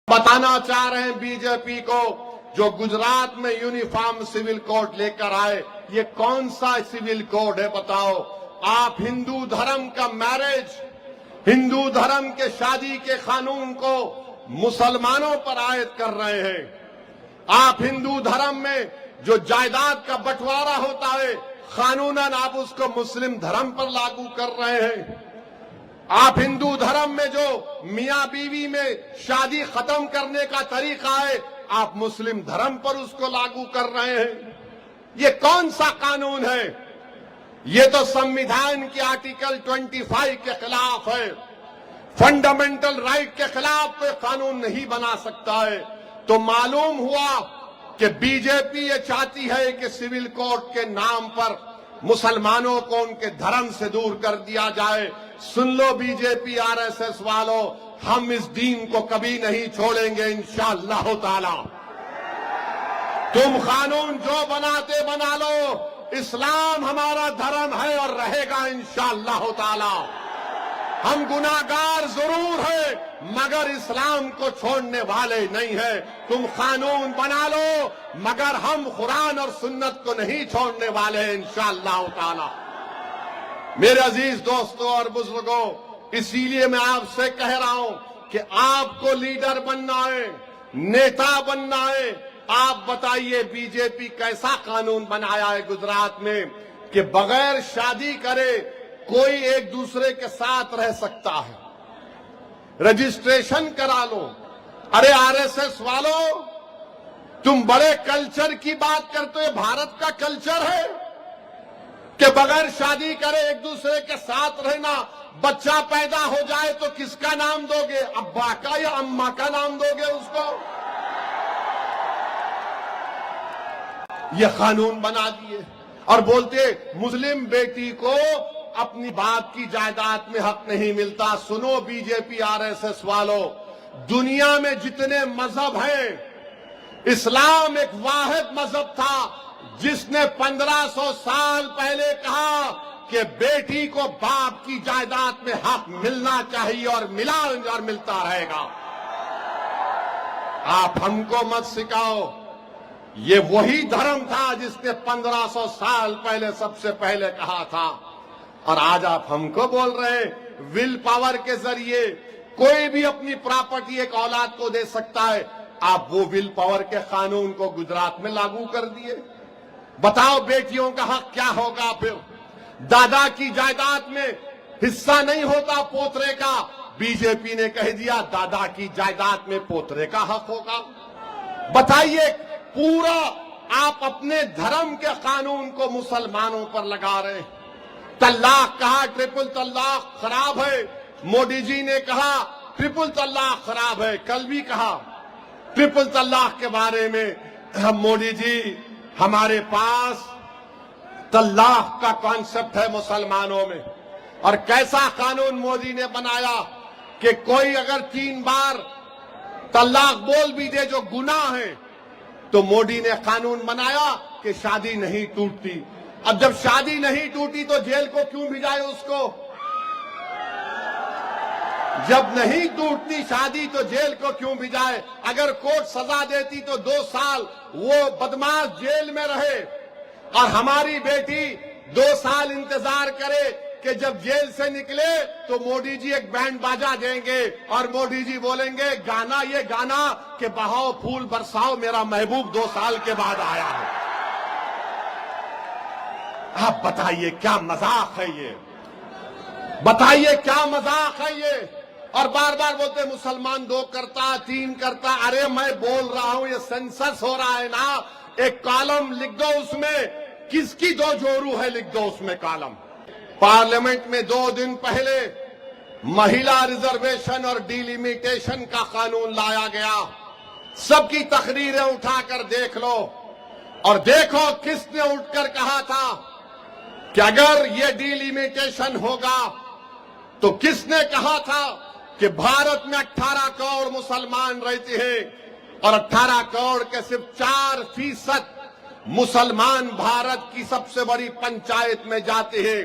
बताना चाह रहे हैं बीजेपी को, जो गुजरात में यूनिफॉर्म सिविल कोड लेकर आए, ये कौन सा सिविल कोड है बताओ? आप हिंदू धर्म का मैरिज, हिंदू धर्म के शादी के कानून को मुसलमानों पर आयत कर रहे हैं। आप हिंदू धर्म में जो जायदाद का बंटवारा होता है, कानूनन आप उसको मुस्लिम धर्म पर लागू कर रहे हैं। आप हिंदू धर्म में जो मियां बीवी में शादी खत्म करने का तरीका है, आप मुस्लिम धर्म पर उसको लागू कर रहे हैं। ये कौन सा कानून है? ये तो संविधान के आर्टिकल 25 के खिलाफ है। फंडामेंटल राइट के खिलाफ कोई कानून नहीं बना सकता है। तो मालूम हुआ कि बीजेपी ये चाहती है कि सिविल कोड के नाम पर मुसलमानों को उनके धर्म से दूर कर दिया जाए। सुन लो बीजेपी आरएसएस वालों, हम इस दीन को कभी नहीं छोड़ेंगे इंशाअल्लाह ताला। तुम कानून जो बनाते बना लो, इस्लाम हमारा धर्म है और रहेगा इंशाअल्लाह ताला। हम गुनाहगार जरूर हैं, मगर इस्लाम को छोड़ने वाले नहीं है। तुम कानून बना लो, मगर हम कुरान और सुन्नत को नहीं छोड़ने वाले हैं इंशाअल्लाह ताला। मेरे अजीज दोस्तों और बुजुर्गों, इसीलिए मैं आपसे कह रहा हूं कि आपको लीडर बनना है, नेता बनना है। आप बताइए बीजेपी कैसा कानून बनाया है गुजरात में कि बगैर शादी करे कोई एक दूसरे के साथ रह सकता है, रजिस्ट्रेशन करा लो। अरे आरएसएस वालों, तुम बड़े कल्चर की बात करते हो। भारत का कल्चर है कि बगैर शादी करे एक दूसरे के साथ रहना। बच्चा पैदा हो जाए तो किसका नाम दोगे? अब्बा का या अम्मा का नाम दोगे उसको? ये कानून बना दिए और बोलते मुस्लिम बेटी को अपनी बाप की जायदाद में हक नहीं मिलता। सुनो बीजेपी आरएसएस वालों, दुनिया में जितने मजहब हैं, इस्लाम एक वाहिद मजहब था जिसने 1500 साल पहले कहा कि बेटी को बाप की जायदाद में हक मिलना चाहिए और मिला और मिलता रहेगा। आप हमको मत सिखाओ। ये वही धर्म था जिसने 1500 साल पहले सबसे पहले कहा था। और आज आप हमको बोल रहे हैं विल पावर के जरिए कोई भी अपनी प्रॉपर्टी एक औलाद को दे सकता है। आप वो विल पावर के कानून को गुजरात में लागू कर दिए। बताओ बेटियों का हक क्या होगा? फिर दादा की जायदाद में हिस्सा नहीं होता पोतरे का, बीजेपी ने कह दिया दादा की जायदाद में पोतरे का हक होगा। बताइए, पूरा आप अपने धर्म के कानून को मुसलमानों पर लगा रहे हैं। तलाक कहा, ट्रिपल तलाक खराब है। मोदी जी ने कहा ट्रिपल तलाक खराब है। कल भी कहा ट्रिपल तलाक के बारे में। मोदी जी, हमारे पास तलाक का कॉन्सेप्ट है मुसलमानों में। और कैसा कानून मोदी ने बनाया कि कोई अगर 3 बार तलाक बोल भी दे जो गुनाह है, तो मोदी ने कानून बनाया कि शादी नहीं टूटती। अब जब शादी नहीं टूटी तो जेल को क्यों भिजाए उसको? जब नहीं टूटती शादी तो जेल को क्यों भिजाए? अगर कोर्ट सजा देती तो 2 साल वो बदमाश जेल में रहे और हमारी बेटी 2 साल इंतजार करे कि जब जेल से निकले तो मोदी जी एक बैंड बाजा देंगे और मोदी जी बोलेंगे गाना, ये गाना कि बहाओ फूल बरसाओ मेरा महबूब 2 साल के बाद आया है। आप बताइए क्या मजाक है ये? बताइए क्या मजाक है ये? और बार बार बोलते मुसलमान 2 करता 3 करता। अरे मैं बोल रहा हूं ये सेंसस हो रहा है ना, एक कॉलम लिख दो, उसमें किसकी 2 जोरू है लिख दो उसमें कॉलम। पार्लियामेंट में 2 दिन पहले महिला रिजर्वेशन और डिलिमिटेशन का कानून लाया गया। सबकी तकरीरें उठाकर देख लो और देखो किसने उठकर कहा था कि अगर ये डिलिमिटेशन होगा, तो किसने कहा था कि भारत में 18 करोड़ मुसलमान रहते हैं और 18 करोड़ के सिर्फ 4% मुसलमान भारत की सबसे बड़ी पंचायत में जाते हैं।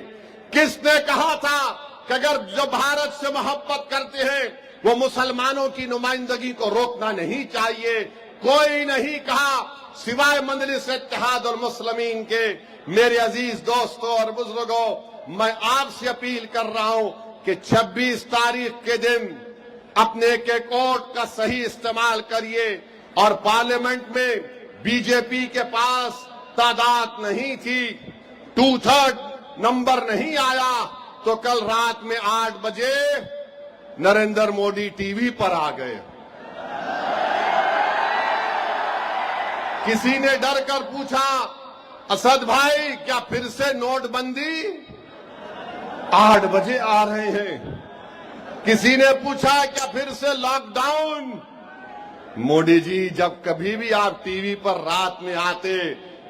किसने कहा था कि अगर जो भारत से मोहब्बत करते हैं वो मुसलमानों की नुमाइंदगी को रोकना नहीं चाहिए। कोई नहीं कहा सिवाय मजलिस इत्तेहाद और मुस्लिमीन के। मेरे अजीज दोस्तों और बुजुर्गों, मैं आपसे अपील कर रहा हूं कि 26 तारीख के दिन अपने के कोर्ट का सही इस्तेमाल करिए। और पार्लियामेंट में बीजेपी के पास तादाद नहीं थी, 2/3 नंबर नहीं आया, तो कल रात में 8 बजे नरेंद्र मोदी टीवी पर आ गए। किसी ने डर कर पूछा, असद भाई क्या फिर से नोटबंदी? 8 बजे आ रहे हैं। किसी ने पूछा क्या फिर से लॉकडाउन? मोदी जी, जब कभी भी आप टीवी पर रात में आते,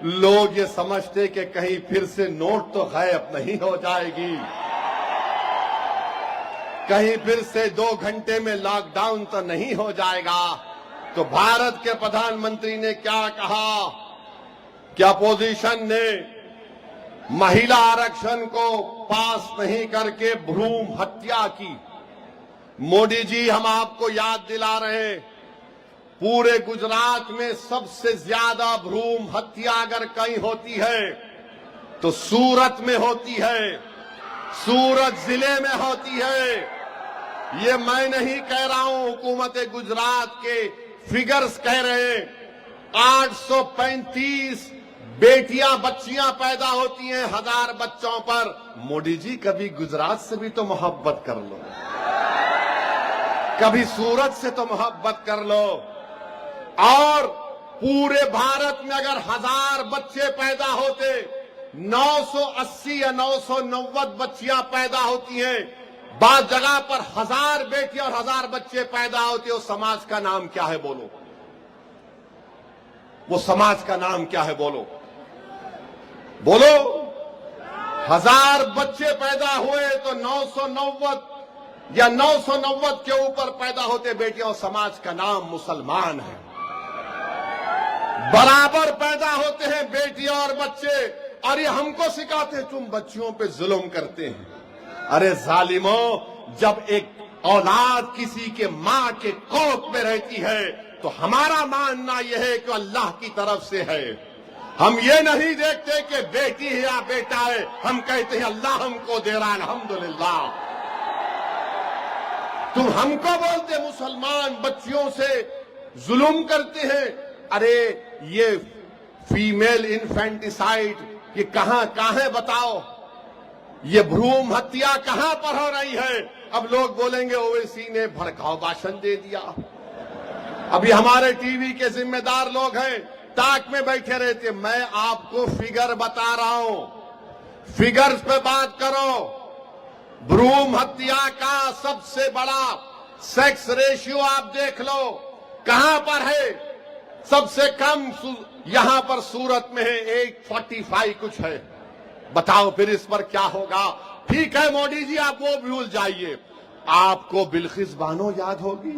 लोग ये समझते कि कहीं फिर से नोट तो गायब नहीं हो जाएगी, कहीं फिर से 2 घंटे में लॉकडाउन तो नहीं हो जाएगा। तो भारत के प्रधानमंत्री ने क्या कहा कि अपोजिशन ने महिला आरक्षण को पास नहीं करके भ्रूण हत्या की। मोदी जी, हम आपको याद दिला रहे हैं, पूरे गुजरात में सबसे ज्यादा भ्रूण हत्या अगर कहीं होती है तो सूरत में होती है, सूरत जिले में होती है। ये मैं नहीं कह रहा हूं, हुकूमत गुजरात के फिगर्स कह रहे हैं। 835 बेटियां बच्चियां पैदा होती हैं 1000 बच्चों पर। मोदी जी, कभी गुजरात से भी तो मोहब्बत कर लो, कभी सूरत से तो मोहब्बत कर लो। और पूरे भारत में अगर 1000 बच्चे पैदा होते, 980 या 990 बच्चियां पैदा होती हैं। बाद जगह पर 1000 बेटियां और 1000 बच्चे पैदा होते, उस समाज का नाम क्या है बोलो? वो समाज का नाम क्या है बोलो? बोलो। 1000 बच्चे पैदा हुए तो 990 या 990 के ऊपर पैदा होते बेटियां, और समाज का नाम मुसलमान है। बराबर पैदा होते हैं बेटियां और बच्चे, और ये हमको सिखाते हैं तुम बच्चियों पे जुल्म करते हैं। अरे जालिमों, जब एक औलाद किसी के मां के कोख में रहती है तो हमारा मानना यह है कि अल्लाह की तरफ से है। हम ये नहीं देखते कि बेटी है या बेटा है, हम कहते हैं अल्लाह हमको दे रहा है, अल्हम्दुलिल्लाह। तुम हमको बोलते मुसलमान बच्चियों से जुल्म करते हैं। अरे ये फीमेल इन्फेंटिसाइड ये कहां है बताओ? ये भ्रूण हत्या कहां पर हो रही है? अब लोग बोलेंगे ओवैसी ने भड़काऊ भाषण दे दिया। अभी हमारे टीवी के जिम्मेदार लोग हैं, ताक में बैठे रहते। मैं आपको फिगर बता रहा हूं, फिगर्स पे बात करो। भ्रूण हत्या का सबसे बड़ा सेक्स रेशियो आप देख लो, कहां पर है? सबसे कम यहां पर सूरत में है, 845 कुछ है। बताओ फिर इस पर क्या होगा? ठीक है मोदी जी, आप वो भूल जाइए, आपको बिल्किस बानो याद होगी?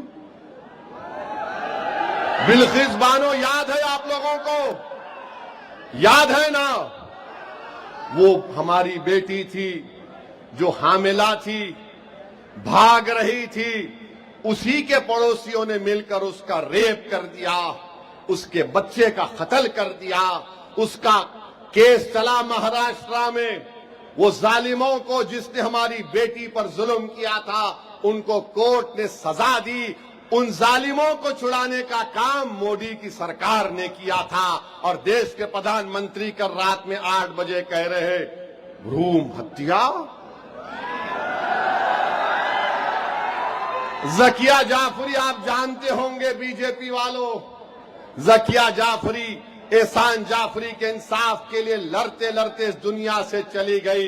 बिल्किस बानो याद है आप लोगों को? याद है ना? वो हमारी बेटी थी जो हामिला थी, भाग रही थी, उसी के पड़ोसियों ने मिलकर उसका रेप कर दिया, उसके बच्चे का कत्ल कर दिया। उसका केस चला महाराष्ट्र में। वो जालिमों को जिसने हमारी बेटी पर जुल्म किया था, उनको कोर्ट ने सजा दी। उन जालिमों को छुड़ाने का काम मोदी की सरकार ने किया था। और देश के प्रधानमंत्री कल रात में 8 बजे कह रहे हैं भ्रूण हत्या। जकिया जाफरी आप जानते होंगे, बीजेपी वालों, जकिया जाफरी, एहसान जाफरी के इंसाफ के लिए लड़ते लड़ते इस दुनिया से चली गई।